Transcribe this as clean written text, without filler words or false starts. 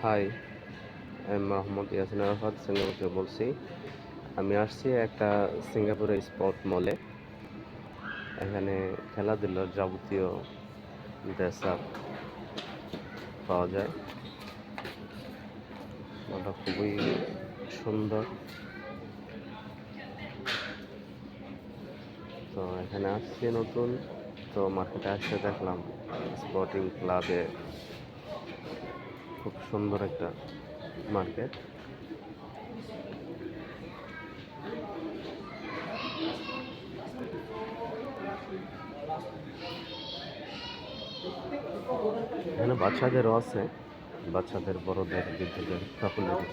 High, আমি Mohammad Yasin Arafat Singapore থেকে বলছি। আমি আসছি একটা সিঙ্গাপুরের স্পট মলে। এখানে খেলাধুলার যাবতীয় ড্রেস আপ পাওয়া যায়। মলটা খুবই সুন্দর। তো এখানে আসছি নতুন, তো মার্কেটে আসতে দেখলাম স্পোর্টিং ক্লাবে খুব সুন্দর একটা মার্কেট। এখানে বাচ্চাদেরও আছে, বাচ্চাদের, বড়দের, বৃদ্ধদের সকলেরই।